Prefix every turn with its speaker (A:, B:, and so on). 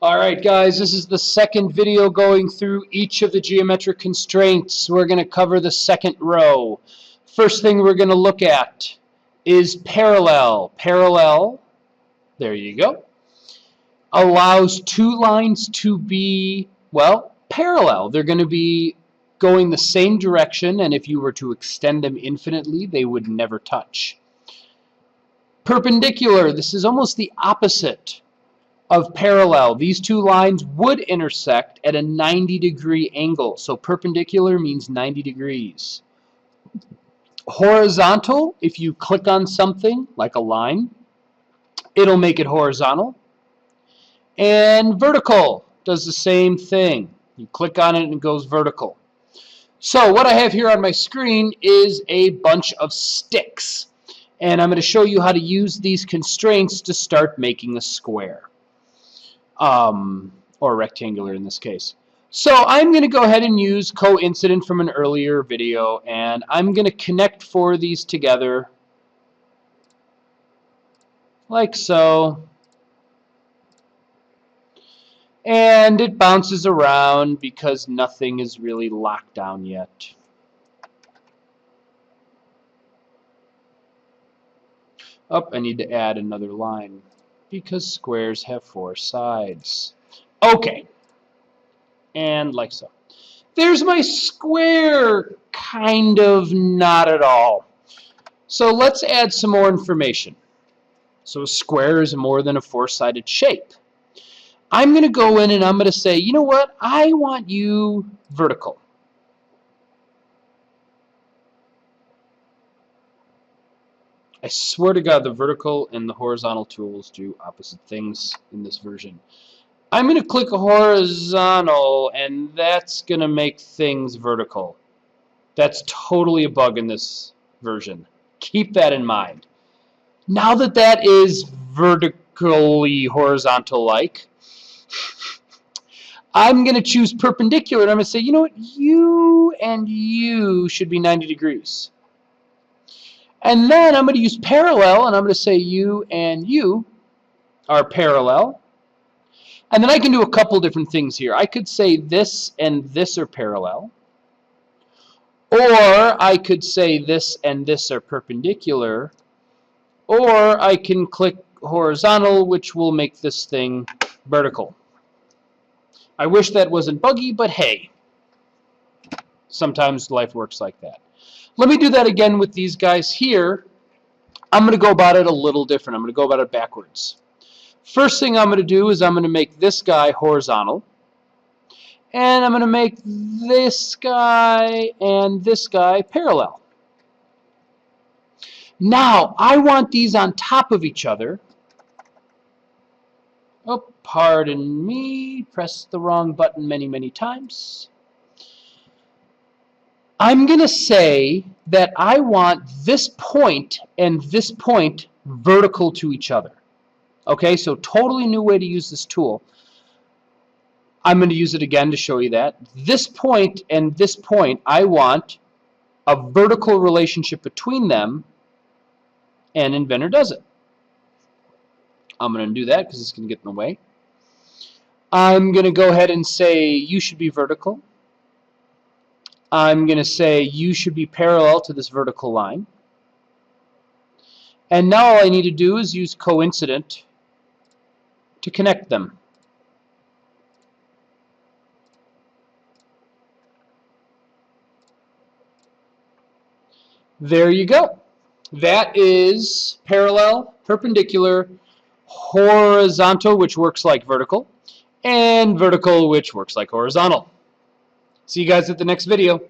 A: Alright guys, this is the second video going through each of the geometric constraints. We're going to cover the second row. First thing we're going to look at is parallel. Parallel, there you go, allows two lines to be, well, parallel. They're going to be going the same direction, and if you were to extend them infinitely, they would never touch. Perpendicular, this is almost the opposite of parallel. These two lines would intersect at a 90-degree angle. So perpendicular means 90 degrees. Horizontal, if you click on something like a line, it'll make it horizontal. And vertical does the same thing. You click on it and it goes vertical. So what I have here on my screen is a bunch of sticks. And I'm going to show you how to use these constraints to start making a square. Or rectangular in this case. So I'm going to go ahead and use coincident from an earlier video, and I'm going to connect four of these together like so, and it bounces around because nothing is really locked down yet. Oh, I need to add another line because squares have four sides. Okay, and like so. There's my square, kind of, not at all. So let's add some more information. So a square is more than a four-sided shape. I'm going to go in and I'm going to say, you know what, I want you vertical. I swear to God, the vertical and the horizontal tools do opposite things in this version. I'm going to click horizontal, and that's going to make things vertical. That's totally a bug in this version. Keep that in mind. Now that that is vertically horizontal-like, I'm going to choose perpendicular, and I'm going to say, you know what, you and you should be 90 degrees. And then I'm going to use parallel, and I'm going to say you and you are parallel. And then I can do a couple different things here. I could say this and this are parallel. Or I could say this and this are perpendicular. Or I can click horizontal, which will make this thing vertical. I wish that wasn't buggy, but hey, sometimes life works like that. Let me do that again with these guys here. I'm going to go about it a little different. I'm going to go about it backwards. First thing I'm going to do is I'm going to make this guy horizontal. And I'm going to make this guy and this guy parallel. Now, I want these on top of each other. Oh, pardon me. Pressed the wrong button many, many times. I'm going to say that I want this point and this point vertical to each other. Okay, so totally new way to use this tool. I'm going to use it again to show you that. This point and this point, I want a vertical relationship between them, and Inventor does it. I'm going to do that because it's going to get in the way. I'm going to go ahead and say you should be vertical. I'm going to say you should be parallel to this vertical line. And now all I need to do is use coincident to connect them. There you go. That is parallel, perpendicular, horizontal, which works like vertical, and vertical, which works like horizontal. See you guys at the next video.